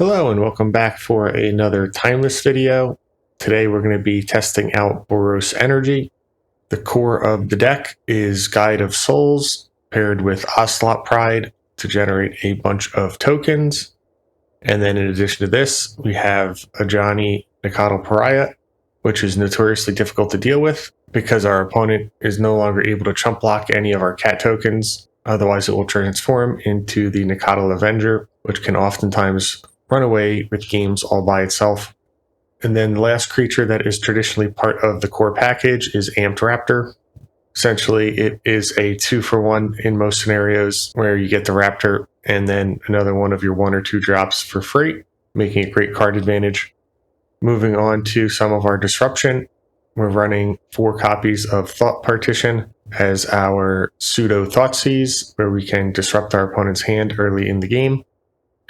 Hello and welcome back for another timeless video. Today we're going to be testing out Boros Energy. The core of the deck is Guide of Souls paired with Ocelot Pride to generate a bunch of tokens. And then in addition to this, we have Ajani, Nacatl, Pariah, which is notoriously difficult to deal with because our opponent is no longer able to chump block any of our cat tokens. Otherwise it will transform into the Nacatl Avenger, which can oftentimes run away with games all by itself. And then the last creature that is traditionally part of the core package is Amped Raptor. Essentially, it is a 2-for-1 in most scenarios where you get the Raptor and then another one of your 1 or 2 drops for free, making a great card advantage. Moving on to some of our disruption, we're running 4 copies of Thought Partition as our pseudo Thoughtseize, where we can disrupt our opponent's hand early in the game.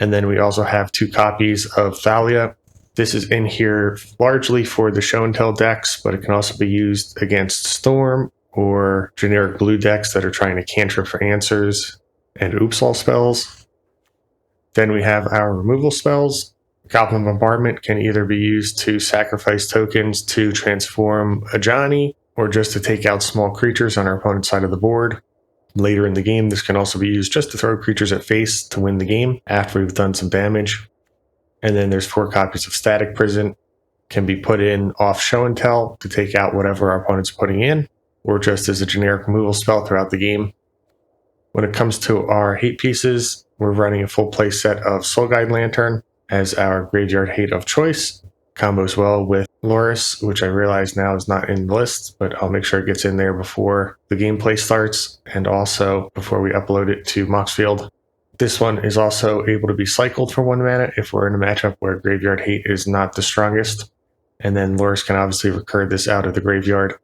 And then we also have 2 copies of Thalia. This is in here largely for the show and tell decks, but it can also be used against Storm or generic blue decks that are trying to cantrip for answers and Ocelot spells. Then we have our removal spells. Goblin Bombardment can either be used to sacrifice tokens to transform Ajani or just to take out small creatures on our opponent's side of the board. Later in the game, this can also be used just to throw creatures at face to win the game after we've done some damage. And then there's 4 copies of Static Prison, can be put in off show and tell to take out whatever our opponent's putting in, or just as a generic removal spell throughout the game. When it comes to our hate pieces, we're running a full play set of Soul Guide Lantern as our graveyard hate of choice. Combos well with Loris, which I realize now is not in the list, but I'll make sure it gets in there before the gameplay starts and also before we upload it to MacLeod. This one is also able to be cycled for 1 mana if we're in a matchup where graveyard hate is not the strongest. And then Loris can obviously recur this out of the graveyard.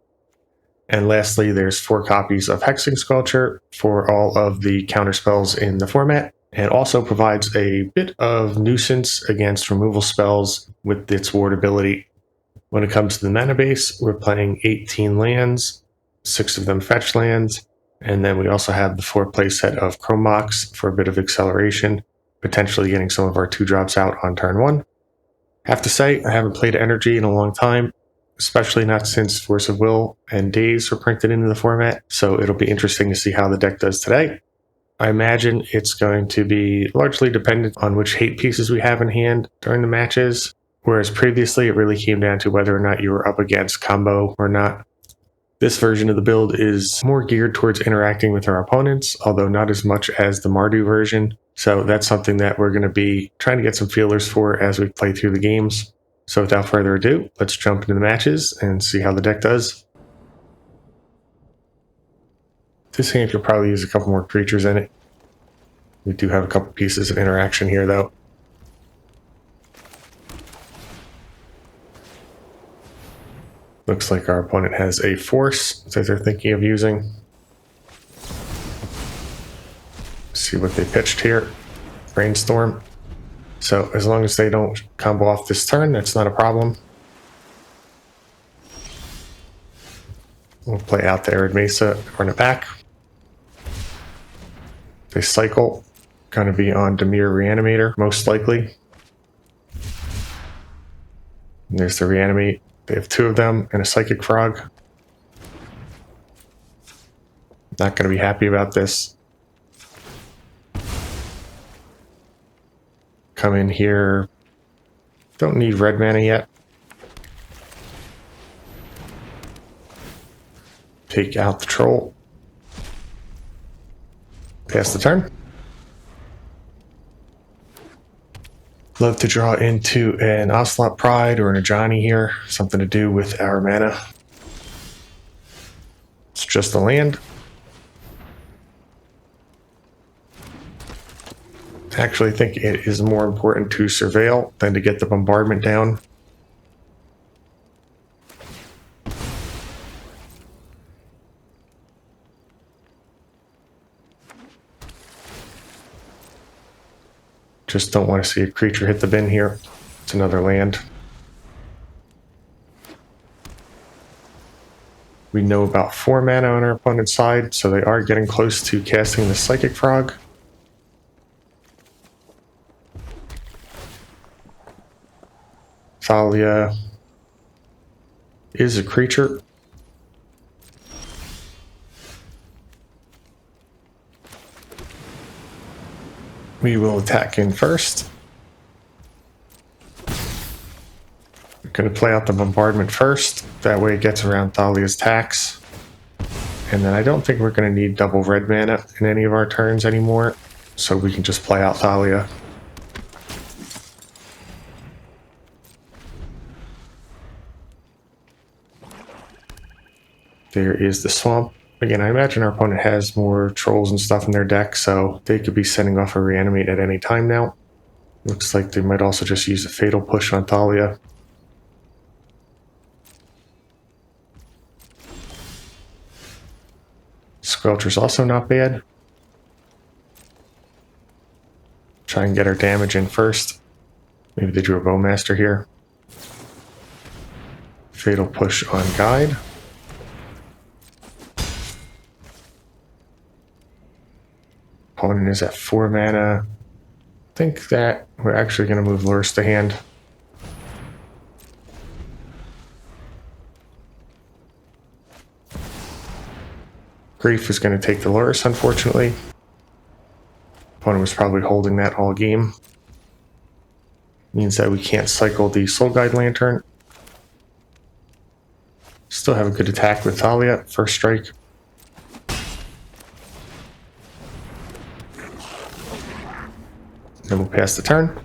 And lastly, there's 4 copies of Hexing Squelcher for all of the counter spells in the format, and also provides a bit of nuisance against removal spells with its ward ability. When it comes to the mana base, we're playing 18 lands, 6 of them fetch lands, and then we also have the 4 play set of Chrome Mox for a bit of acceleration, potentially getting some of our 2 drops out on turn 1. I have to say, I haven't played Energy in a long time, especially not since Force of Will and Days were printed into the format, so it'll be interesting to see how the deck does today. I imagine it's going to be largely dependent on which hate pieces we have in hand during the matches, whereas previously it really came down to whether or not you were up against combo or not. This version of the build is more geared towards interacting with our opponents, although not as much as the Mardu version, so that's something that we're going to be trying to get some feelers for as we play through the games. So without further ado, let's jump into the matches and see how the deck does. This hand could probably use a couple more creatures in it. We do have a couple pieces of interaction here, though. Looks like our opponent has a force that they're thinking of using. See what they pitched here. Brainstorm. So as long as they don't combo off this turn, that's not a problem. We'll play out the Arid Mesa, run it back. They cycle, going to be on Dimir Reanimator, most likely. And there's the Reanimate. They have 2 of them and a Psychic Frog. Not going to be happy about this. Come in here. Don't need red mana yet. Take out the Troll. Pass the turn. Love to draw into an Ocelot Pride or an Ajani here. Something to do with our mana. It's just a land. I actually think it is more important to surveil than to get the bombardment down. Just don't want to see a creature hit the bin here. It's another land. We know about 4 mana on our opponent's side, so they are getting close to casting the Psychic Frog. Thalia is a creature. We will attack in first. We're going to play out the bombardment first. That way it gets around Thalia's tax. And then I don't think we're going to need double red mana in any of our turns anymore. So we can just play out Thalia. There is the swamp. Again, I imagine our opponent has more trolls and stuff in their deck, so they could be sending off a reanimate at any time now. Looks like they might also just use a fatal push on Thalia. Squelcher's also not bad. Try and get our damage in first. Maybe they drew a Bowmaster here. Fatal push on Guide. Opponent is at 4 mana. I think that we're actually going to move Lurrus to hand. Grief is going to take the Lurrus, unfortunately. Opponent was probably holding that all game. Means that we can't cycle the Soul Guide Lantern. Still have a good attack with Thalia. First strike. Then we'll pass the turn.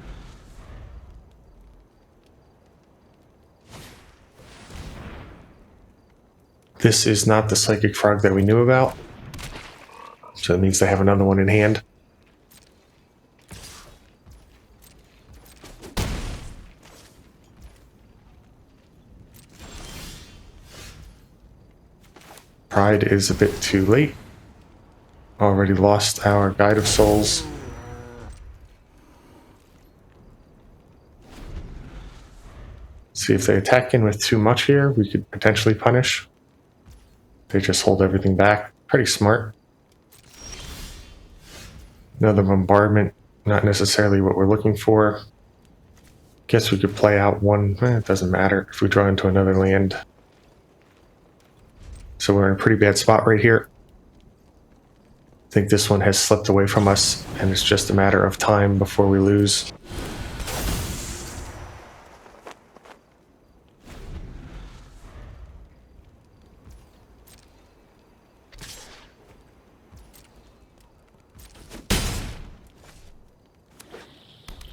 This is not the Psychic Frog that we knew about. So it means they have another one in hand. Pride is a bit too late. Already lost our Guide of Souls. See if they attack in with too much here, we could potentially punish. They just hold everything back. Pretty smart. Another bombardment, not necessarily what we're looking for. Guess we could play out one, it doesn't matter if we draw into another land. So we're in a pretty bad spot right here. I think this one has slipped away from us, and it's just a matter of time before we lose.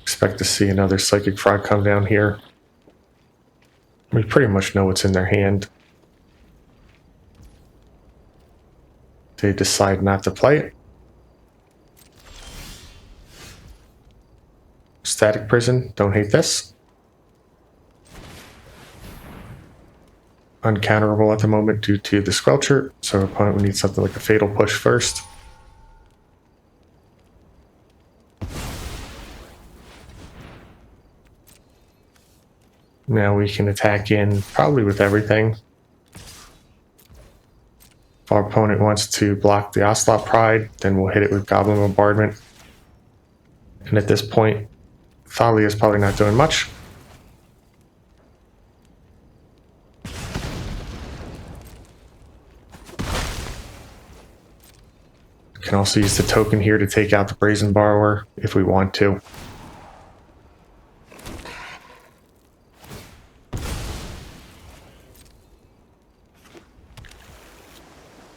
Expect to see another Psychic Frog come down here. We pretty much know what's in their hand. They decide not to play it. Static Prison, don't hate this. Uncounterable at the moment due to the Squelcher, so our opponent would need something like a Fatal Push first. Now we can attack in probably with everything. If our opponent wants to block the Ocelot Pride, then we'll hit it with Goblin Bombardment. And at this point, Thalia is probably not doing much. We can also use the token here to take out the Brazen Borrower if we want to.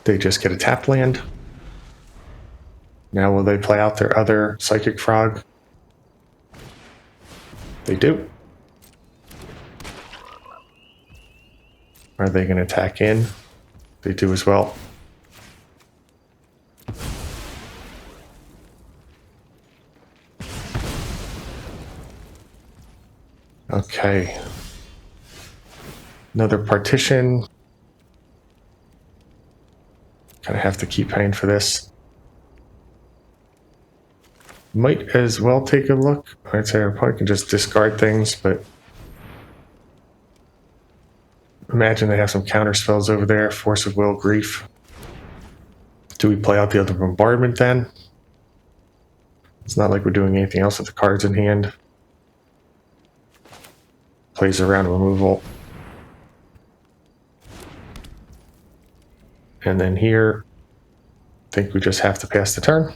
They just get a tap land. Now will they play out their other Psychic Frog? They do. Are they going to attack in? They do as well. Okay. Another Partition. Kind of have to keep paying for this. Might as well take a look. I'd say our opponent can just discard things, but imagine they have some counter spells over there. Force of Will, Grief. Do we play out the other Bombardment then? It's not like we're doing anything else with the cards in hand. plays around removal. And then here, I think we just have to pass the turn.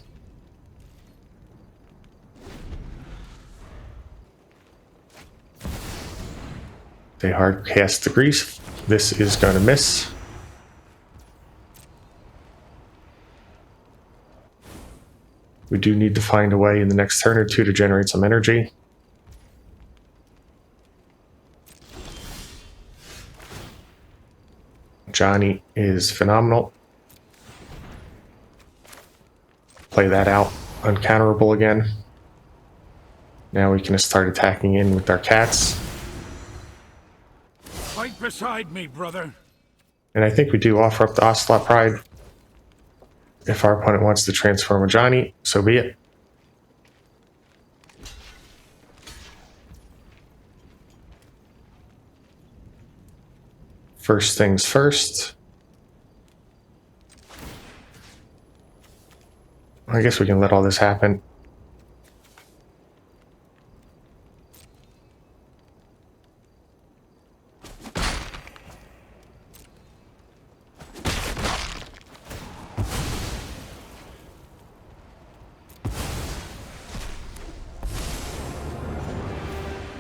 They hard cast the Grease. This is going to miss. We do need to find a way in the next turn or two to generate some energy. Ajani is phenomenal. Play that out. Uncounterable again. Now we can start attacking in with our cats. Fight beside me, brother. And I think we do offer up the Ocelot Pride. If our opponent wants to transform Ajani, so be it. First things first. I guess we can let all this happen.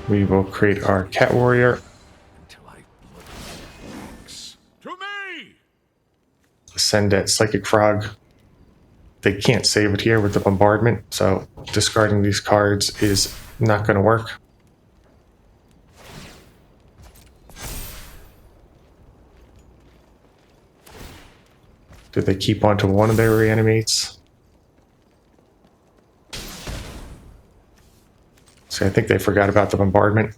We will create our Cat Warrior. To me! Send that Psychic Frog. They can't save it here with the Bombardment, so discarding these cards is not going to work. Do they keep onto one of their reanimates? See, I think they forgot about the Bombardment.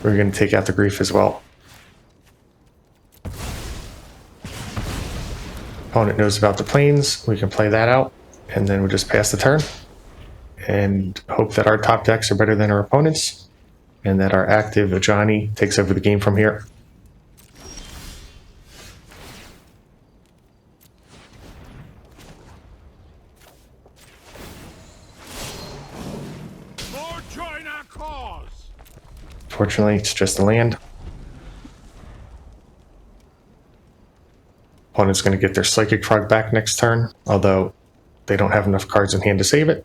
We're going to take out the Grief as well. Opponent knows about the planes. We can play that out, and then we just pass the turn and hope that our top decks are better than our opponents, and that our active Ajani takes over the game from here. More join our cause. Fortunately, it's just a land. Opponent's going to get their Psychic Frog back next turn, although they don't have enough cards in hand to save it.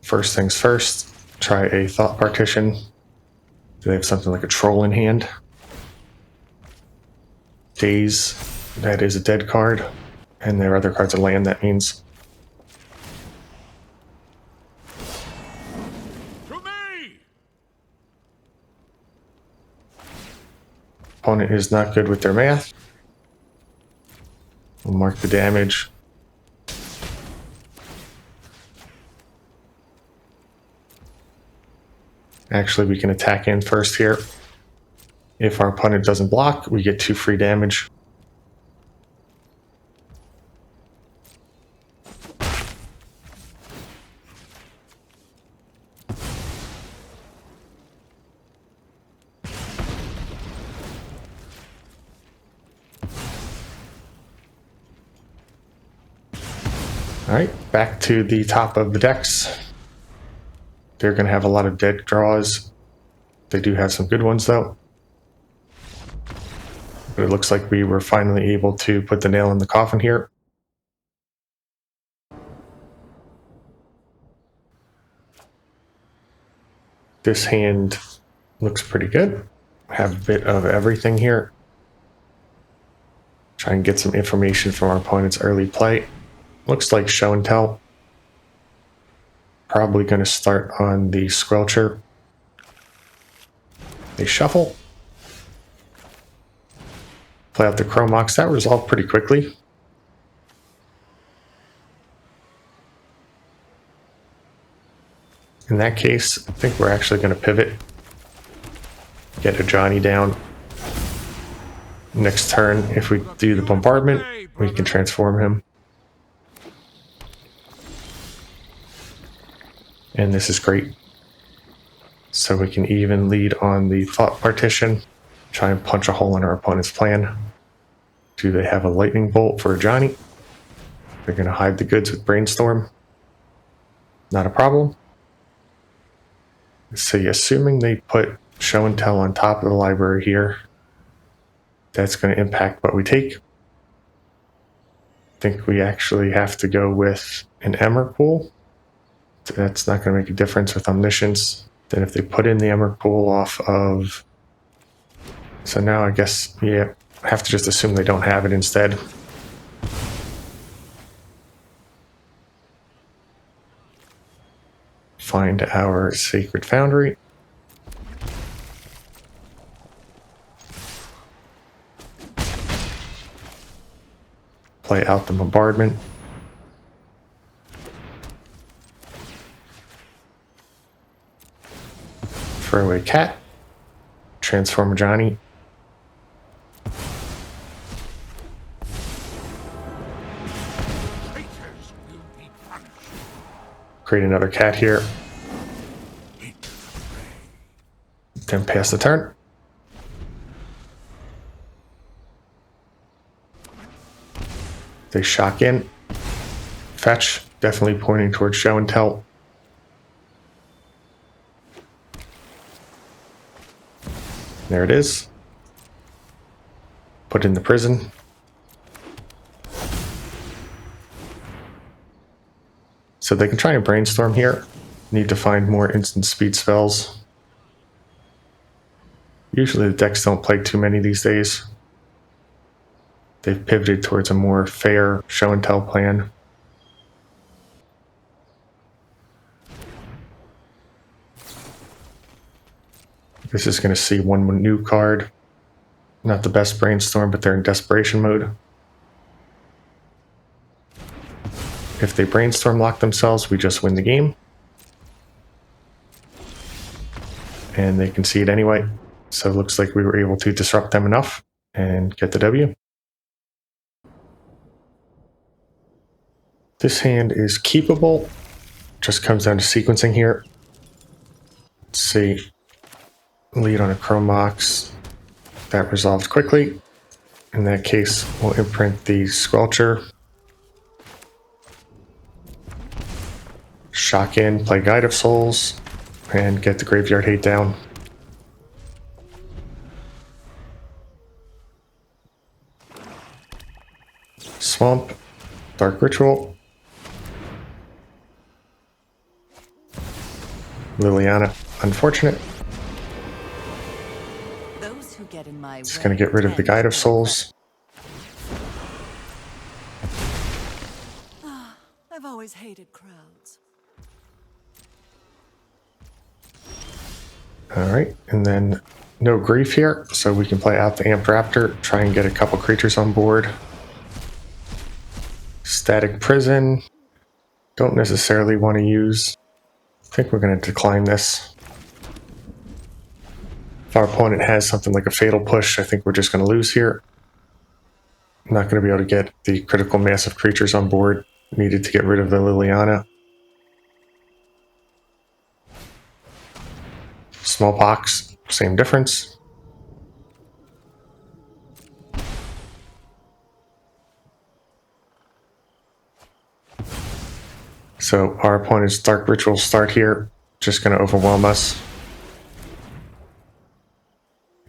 First things first, try a Thought Partition. Do they have something like a Troll in hand? Daze, that is a dead card. And their other cards are land, that means. To me! Opponent is not good with their math. We'll mark the damage. Actually, we can attack in first here. If our opponent doesn't block, we get 2 free damage. All right, back to the top of the decks. They're going to have a lot of dead draws. They do have some good ones, though. But it looks like we were finally able to put the nail in the coffin here. This hand looks pretty good. Have a bit of everything here. Try and get some information from our opponent's early play. Looks like show and tell. Probably going to start on the Squelcher. They shuffle. Play out the Chromox. That resolved pretty quickly. In that case, I think we're actually going to pivot. get Ajani down. Next turn, if we do the bombardment, we can transform him. And this is great. So we can even lead on the thought partition, try and punch a hole in our opponent's plan. Do they have a lightning bolt for Ajani? They're going to hide the goods with brainstorm. Not a problem. So assuming they put show and tell on top of the library here, that's going to impact what we take. I think we actually have to go with an Emrakul. That's not going to make a difference with Omniscience. Then if they put in the Emrakul off of... So now I guess, yeah, I have to just assume they don't have it instead. Find our Sacred Foundry. Play out the bombardment. Throw away cat. Transform Ajani. Create another cat here. Then pass the turn. They shock in. Fetch, definitely pointing towards show and tell. There it is. Put in the prison. So they can try and brainstorm here. Need to find more instant speed spells. Usually the decks don't play too many these days. They've pivoted towards a more fair show and tell plan. This is going to see one new card. Not the best brainstorm, but they're in desperation mode. If they brainstorm lock themselves, we just win the game. And they can see it anyway. So it looks like we were able to disrupt them enough and get the W. This hand is keepable. Just comes down to sequencing here. Let's see. Lead on a Chrome Mox. That resolved quickly. In that case, we'll imprint the Squelcher. Shock in, play Guide of Souls, and get the Graveyard Hate down. Swamp, Dark Ritual. Liliana, unfortunate. Those who get in my Just going to get rid of the Guide of Souls. I've always hated crowds. Alright, and then no grief here, so we can play out the Amped Raptor, try and get a couple creatures on board. Static Prison, don't necessarily want to use. I think we're going to decline this. If our opponent has something like a Fatal Push, I think we're just going to lose here. I'm not going to be able to get the critical mass of creatures on board needed to get rid of the Liliana. Smallpox, same difference. So our opponent's Dark Ritual start here, just going to overwhelm us.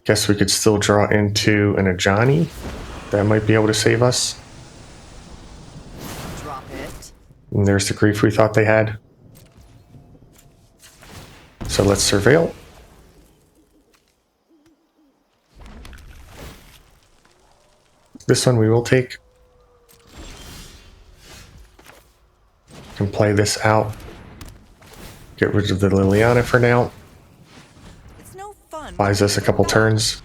Guess we could still draw into an Ajani. That might be able to save us. Drop it. And there's the grief we thought they had. So let's surveil. This one we will take. Can play this out. Get rid of the Liliana for now. It's no fun. Buys us a couple turns.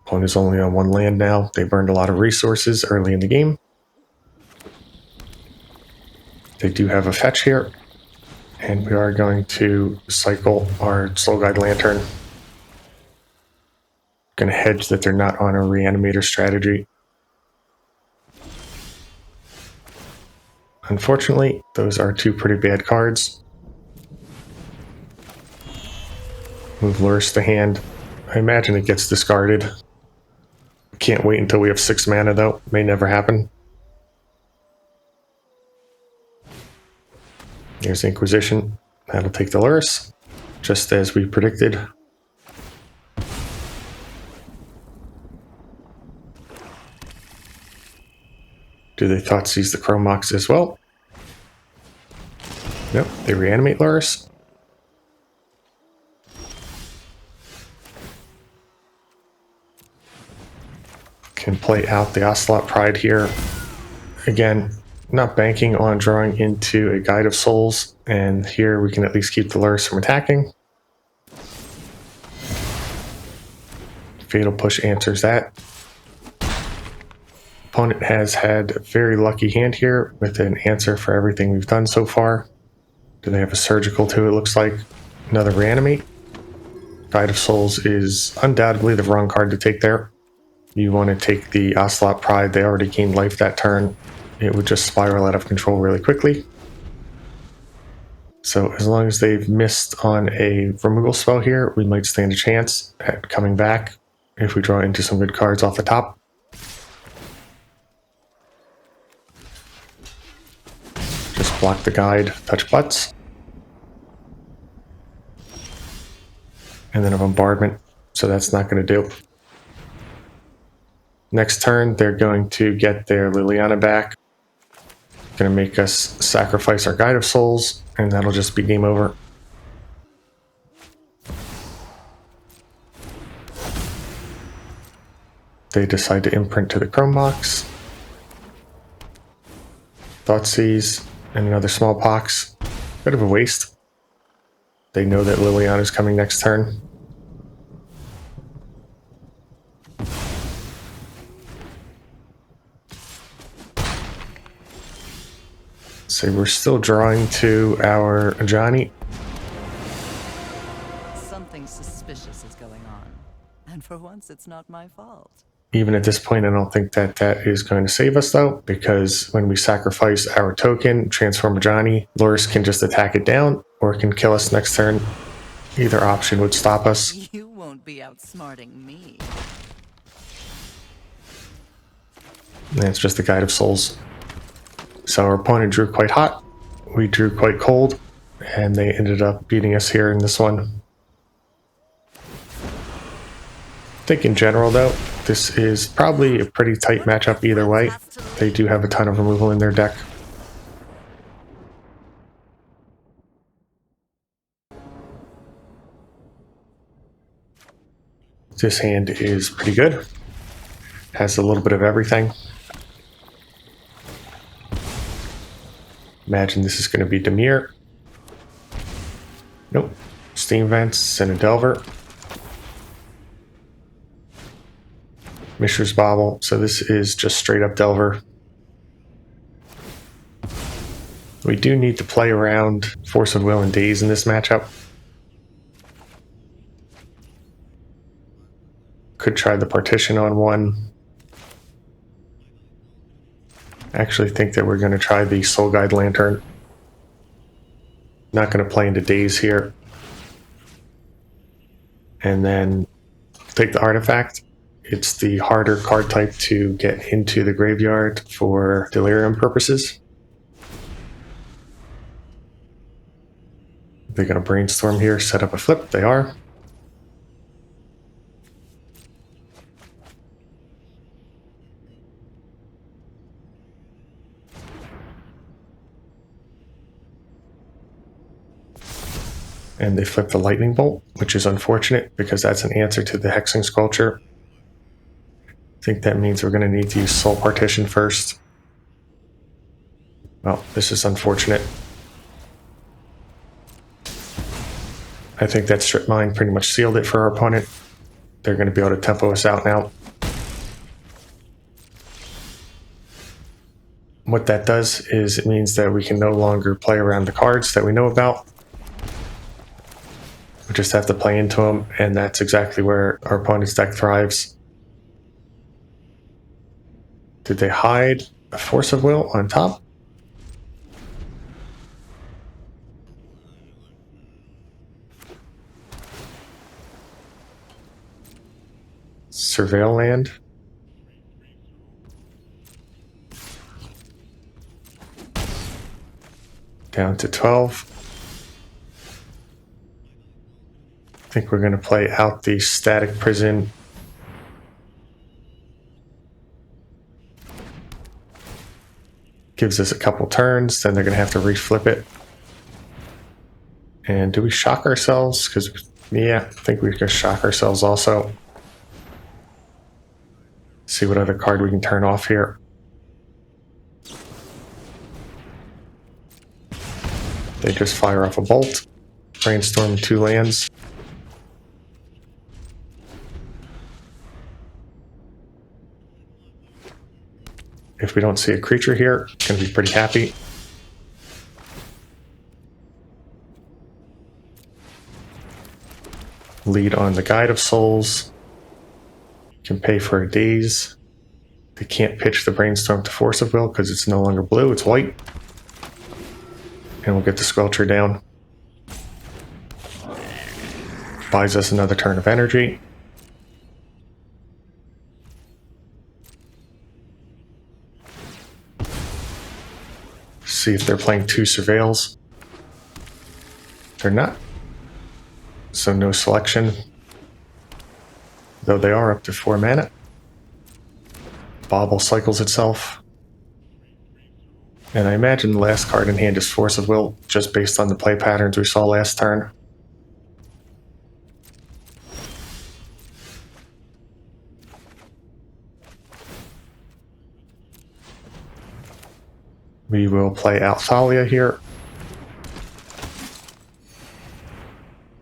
Opponent's only on one land now. They burned a lot of resources early in the game. They do have a fetch here. And we are going to cycle our Soul Guide Lantern. Going to hedge that they're not on a reanimator strategy. Unfortunately, those are two pretty bad cards. Move Lurrus to hand. I imagine it gets discarded. Can't wait until we have 6 mana though. May never happen. Here's Inquisition. That'll take the Lurrus, just as we predicted. Do they Thoughtseize the Chromox as well? Nope, they reanimate Lurrus. Can play out the Ocelot Pride here. Again, not banking on drawing into a Guide of Souls, and here we can at least keep the Lurrus from attacking. Fatal Push answers that. Opponent has had a very lucky hand here with an answer for everything we've done so far. Do they have a Surgical too, it looks like? Another Reanimate. Guide of Souls is undoubtedly the wrong card to take there. You want to take the Ocelot Pride. They already gained life that turn. It would just spiral out of control really quickly. So as long as they've missed on a removal spell here, we might stand a chance at coming back if we draw into some good cards off the top. Just block the guide, touch butts. And then a bombardment, so that's not going to do. Next turn, they're going to get their Liliana back. Going to make us sacrifice our Guide of Souls, and that'll just be game over. They decide to imprint to the Chromox. Thoughtseize, and another Smallpox. Bit of a waste. They know that Liliana is coming next turn. So we're still drawing to our Ajani. Something suspicious is going on. And for once, it's not my fault. Even at this point, I don't think that that is going to save us, though, because when we sacrifice our token, transform Ajani, Lurrus can just attack it down, or it can kill us next turn. Either option would stop us. You won't be outsmarting me. And it's just the Guide of Souls. So our opponent drew quite hot, we drew quite cold, and they ended up beating us here in this one. I think in general, though, this is probably a pretty tight matchup either way. They do have a ton of removal in their deck. This hand is pretty good. Has a little bit of everything. Imagine this is going to be Dimir. Nope. Steam Vents and a Delver. Mishra's Bauble. So this is just straight up Delver. We do need to play around Force of Will and Daze in this matchup. Could try the Partition on one. Actually think that we're going to try the Soul Guide Lantern. Not going to play into Daze here. And then take the Artifact. It's the harder card type to get into the graveyard for Delirium purposes. They're going to Brainstorm here, set up a flip. They are. And they flip the Lightning Bolt, which is unfortunate because that's an answer to the Hexing Squelcher. I think that means we're going to need to use Soul Partition first. Well, this is unfortunate. I think that Strip Mine pretty much sealed it for our opponent. They're going to be able to tempo us out now. What that does is it means that we can no longer play around the cards that we know about. We just have to play into them, and that's exactly where our opponent's deck thrives. Did they hide a Force of Will on top? Surveil land. Down to 12. I think we're going to play out the Static Prison. Gives us a couple turns, then they're going to have to reflip it. And do we shock ourselves? Because, yeah, I think we can shock ourselves also. See what other card we can turn off here. They just fire off a bolt. Brainstorm 2 lands. If we don't see a creature here, going to be pretty happy. Lead on the Guide of Souls. Can pay for a daze. They can't pitch the Brainstorm to Force of Will because it's no longer blue, it's white. And we'll get the Squelcher down. Buys us another turn of energy. See if they're playing 2 Surveils. They're not. So no selection. Though they are up to 4 mana. Bauble cycles itself. And I imagine the last card in hand is Force of Will, just based on the play patterns we saw last turn. We will play out Thalia here.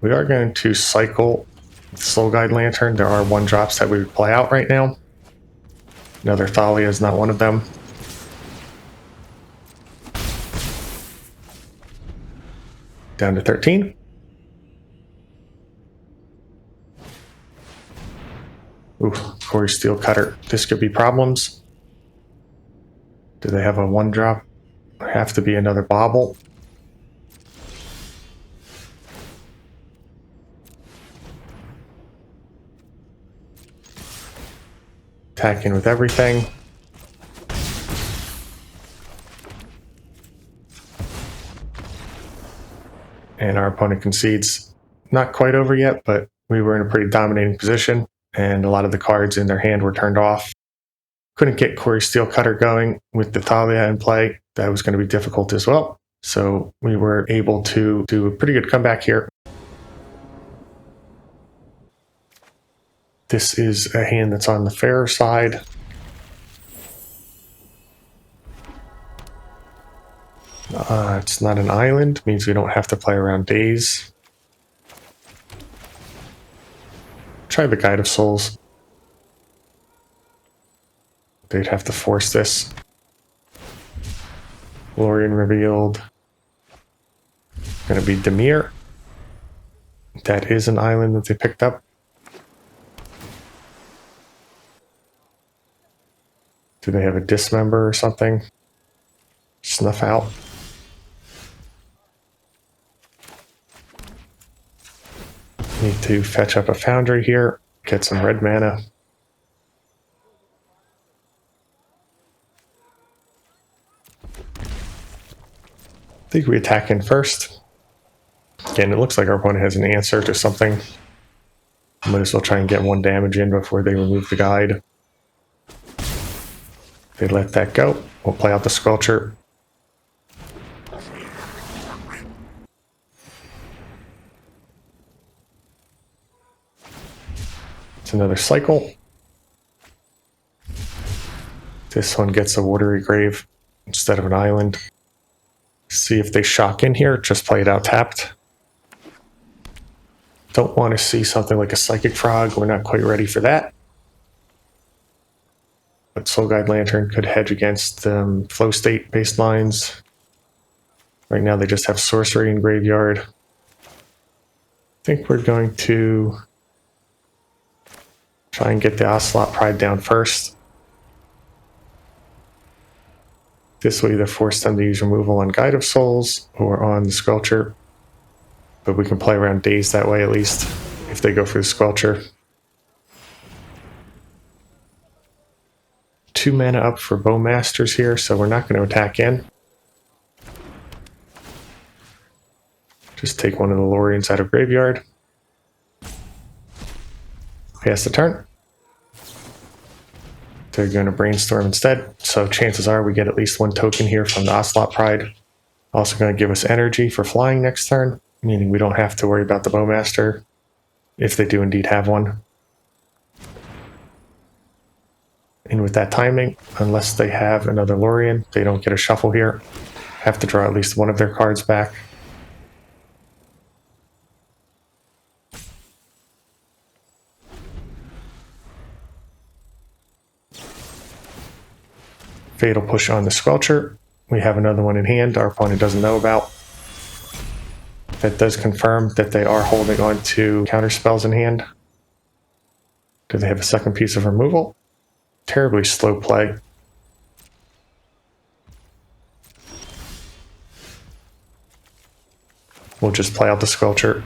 We are going to cycle Soul Guide Lantern. There are 1-drops that we would play out right now. Another Thalia is not one of them. Down to 13. Ooh, Corey Steelcutter. This could be problems. Do they have a 1-drop? Have to be another Bauble. Attacking with everything. And our opponent concedes. Not quite over yet, but we were in a pretty dominating position, and a lot of the cards in their hand were turned off. Couldn't get Corey Steelcutter going with the Thalia in play. That was going to be difficult as well. So we were able to do a pretty good comeback here. This is a hand that's on the fairer side. It's not an island, means we don't have to play around days. Try the Guide of Souls. They'd have to force this. Lorien revealed. Gonna be Dimir. That is an island that they picked up. Do they have a Dismember or something? Snuff out. Need to fetch up a Foundry here. Get some red mana. I think we attack in first. Again, it looks like our opponent has an answer to something. Might as well try and get 1 damage in before they remove the guide. They let that go. We'll play out the Squelcher. It's another cycle. This one gets a Watery Grave instead of an island. See if they shock in here, just play it out tapped. Don't want to see something like a Psychic Frog, we're not quite ready for that. But Soul Guide Lantern could hedge against flow state baselines. Right now they just have sorcery in graveyard. think we're going to try and get the Ocelot Pride down first. This will either force them to use removal on Guide of Souls or on the Squelcher. But we can play around Daze that way at least, if they go for the Squelcher. 2 mana up for Bowmasters here, so we're not going to attack in. Just take one of the Lorians out of graveyard. Pass the turn. They're going to brainstorm instead, so chances are we get at least 1 token here from the Ocelot Pride. Also going to give us energy for flying next turn, meaning we don't have to worry about the Bowmaster if they do indeed have one. And with that timing, unless they have another Lorien, they don't get a shuffle here. Have to draw at least one of their cards back. Fatal Push on the Squelcher. We have another one in hand our opponent doesn't know about. That does confirm that they are holding on to counter spells in hand. Do they have a second piece of removal? Terribly slow play. We'll just play out the Squelcher.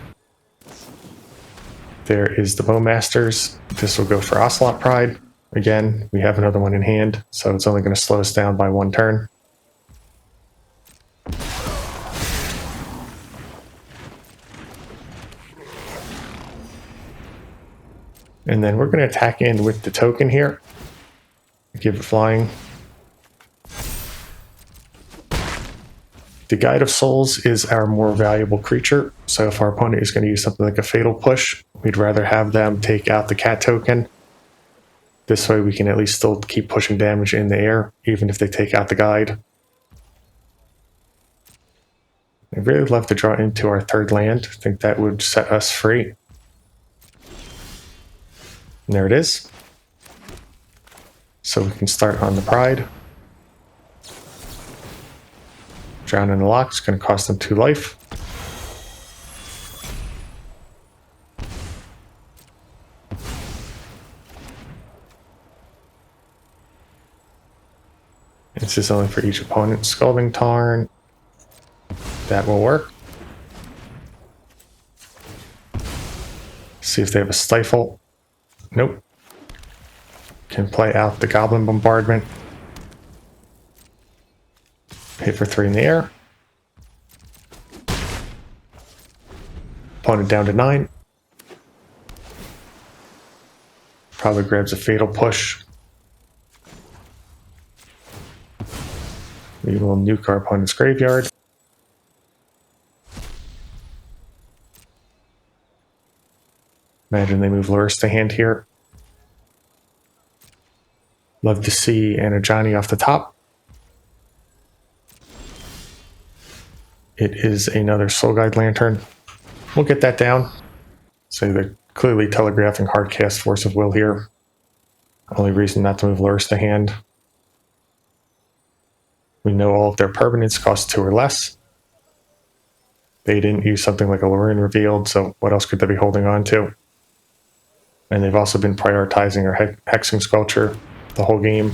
There is the Bowmasters. This will go for Ocelot Pride. Again, we have another one in hand, so it's only going to slow us down by 1 turn. And then we're going to attack in with the token here. Give it flying. The Guide of Souls is our more valuable creature, so if our opponent is going to use something like a Fatal Push, we'd rather have them take out the cat token. This way we can at least still keep pushing damage in the air, even if they take out the guide. I'd really love to draw into our 3rd land. I think that would set us free. And there it is. So we can start on the Pride. Drown in the Lock is going to cost them 2 life. This is only for each opponent. Scalding Tarn. That will work. See if they have a Stifle. Nope. Can play out the Goblin Bombardment. Hit for 3 in the air. Opponent down to 9. Probably grabs a Fatal Push. We will nuke our opponent's graveyard. Imagine they move Lurrus to hand here. Love to see an Ajani off the top. It is another Soul Guide Lantern. We'll get that down. So they're clearly telegraphing Hardcast Force of Will here. Only reason not to move Lurrus to hand. We know all of their permanents cost 2 or less. They didn't use something like a Lorien Revealed, so what else could they be holding on to? And they've also been prioritizing our Hexing Squelcher the whole game,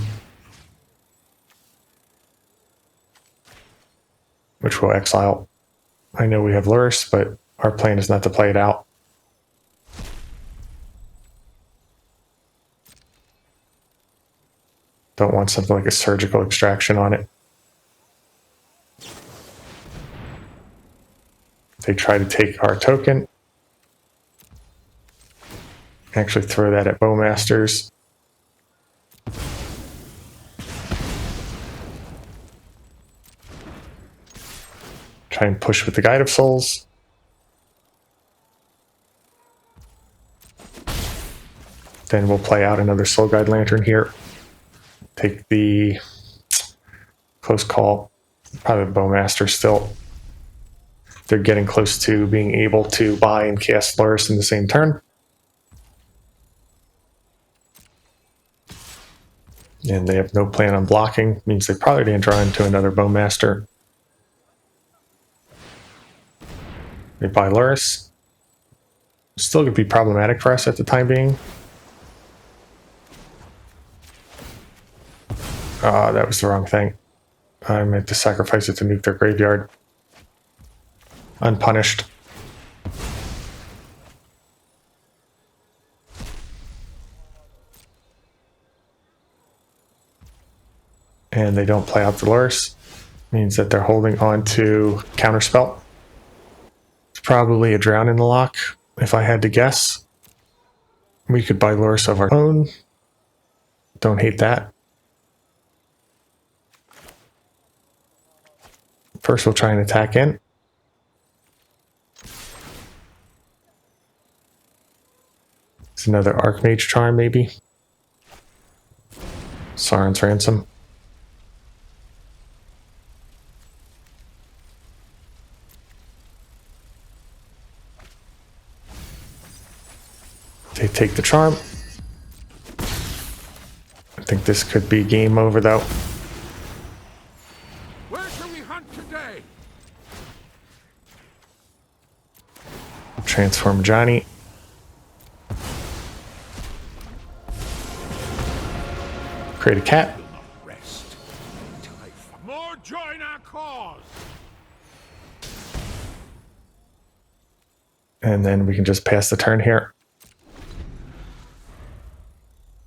which will exile. I know we have Lurrus, but our plan is not to play it out. Don't want something like a Surgical Extraction on it. They try to take our token. Actually throw that at Bowmasters. Try and push with the Guide of Souls. Then we'll play out another Soul Guide Lantern here. Take the close call. Probably Bowmaster still. They're getting close to being able to buy and cast Lurrus in the same turn. And they have no plan on blocking. Means they probably didn't draw into another Bowmaster. They buy Lurrus. Still could be problematic for us at the time being. That was the wrong thing. I meant to sacrifice it to nuke their graveyard. Unpunished. And they don't play out Dolores. Means that they're holding on to Counterspell. It's probably a Drown in the Lock, if I had to guess. We could buy Dolores of our own. Don't hate that. First we'll try and attack in. It's another Archmage Charm, maybe. Sauron's Ransom. They take the charm. I think this could be game over, though. Where shall we hunt today? Transform Ajani. Create a cat. Rest. More join our cause. And then we can just pass the turn here.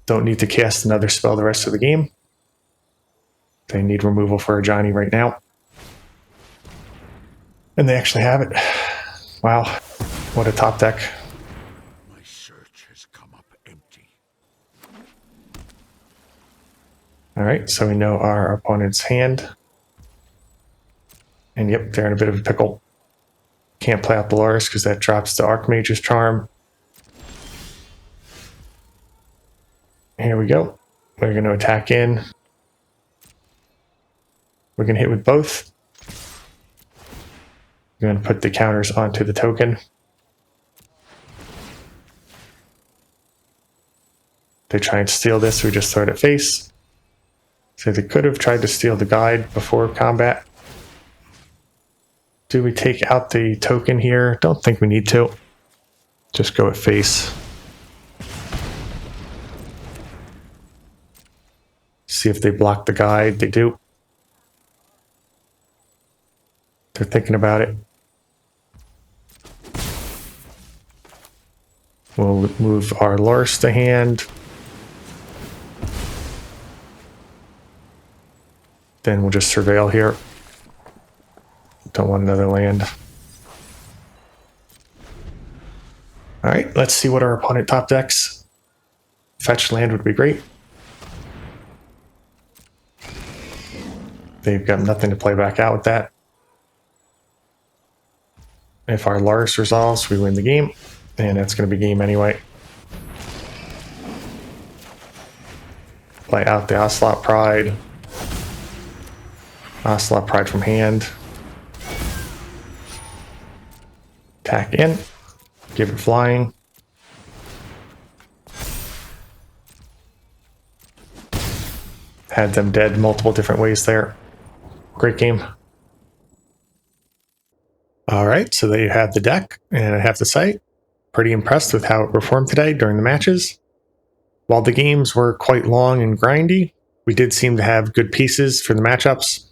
Don't need to cast another spell the rest of the game. They need removal for Ajani right now. And they actually have it. Wow. What a top deck. My search has come up empty. Alright, so we know our opponent's hand. And yep, they're in a bit of a pickle. Can't play out Dolores because that drops the Archmage's Charm. Here we go. We're going to attack in. We're going to hit with both. We're going to put the counters onto the token. They try and steal this, we just throw it at face. So they could have tried to steal the guide before combat. Do we take out the token here? Don't think we need to. Just go at face. See if they block the guide. They do. They're thinking about it. We'll move our Lars to hand. Then we'll just surveil here. Don't want another land. Alright, let's see what our opponent top decks. Fetch land would be great. They've got nothing to play back out with that. If our Lars resolves, we win the game. And that's going to be game anyway. Play out the Ocelot Pride. Ocelot Pride from hand. Attack in. Give it flying. Had them dead multiple different ways there. Great game. Alright, so there you have the deck, and I have to say, pretty impressed with how it performed today during the matches. While the games were quite long and grindy, we did seem to have good pieces for the matchups,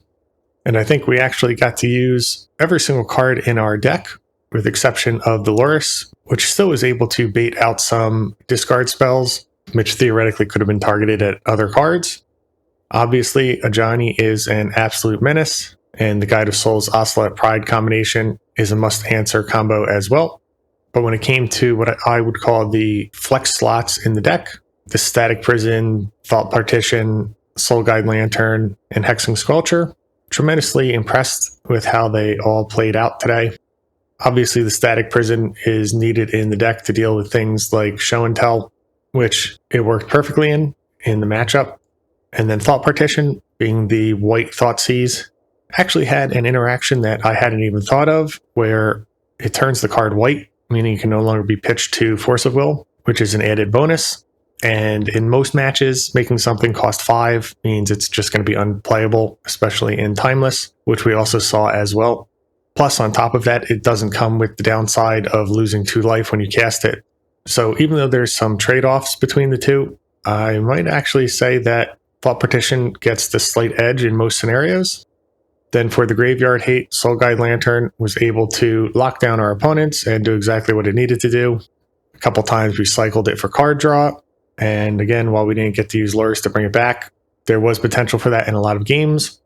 and I think we actually got to use every single card in our deck, with the exception of Dolores, which still was able to bait out some discard spells, which theoretically could have been targeted at other cards. Obviously, Ajani is an absolute menace, and the Guide of Souls Ocelot Pride combination is a must-answer combo as well. But when it came to what I would call the flex slots in the deck, the Static Prison, Vault Partition, Soul Guide Lantern, and Hexing Squelcher, tremendously impressed with how they all played out today. Obviously, the Static Prison is needed in the deck to deal with things like Show and Tell, which it worked perfectly in the matchup. And then Thought Partition, being the white Thoughtseize, actually had an interaction that I hadn't even thought of, where it turns the card white, meaning it can no longer be pitched to Force of Will, which is an added bonus. And in most matches, making something cost 5 means it's just going to be unplayable, especially in Timeless, which we also saw as well. Plus, on top of that, it doesn't come with the downside of losing 2 life when you cast it. So even though there's some trade-offs between the two, I might actually say that Thought Partition gets the slight edge in most scenarios. Then for the Graveyard Hate, Soul Guide Lantern was able to lock down our opponents and do exactly what it needed to do. A couple times we cycled it for card draw, and again, while we didn't get to use lures to bring it back, there was potential for that in a lot of games.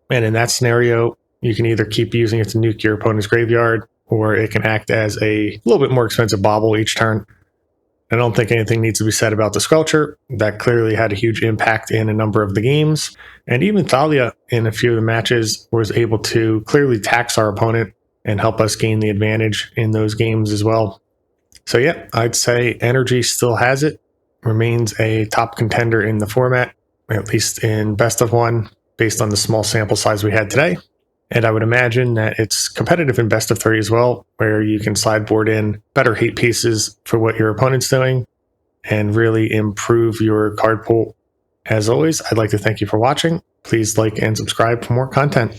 And in that scenario, you can either keep using it to nuke your opponent's graveyard, or it can act as a little bit more expensive bauble each turn. I don't think anything needs to be said about the Squelcher. That clearly had a huge impact in a number of the games. And even Thalia, in a few of the matches, was able to clearly tax our opponent and help us gain the advantage in those games as well. So yeah, I'd say Energy still has it, remains a top contender in the format, at least in best of one, based on the small sample size we had today. And I would imagine that it's competitive in best of 3 as well, where you can sideboard in better hate pieces for what your opponent's doing and really improve your card pool. As always, I'd like to thank you for watching. Please like and subscribe for more content.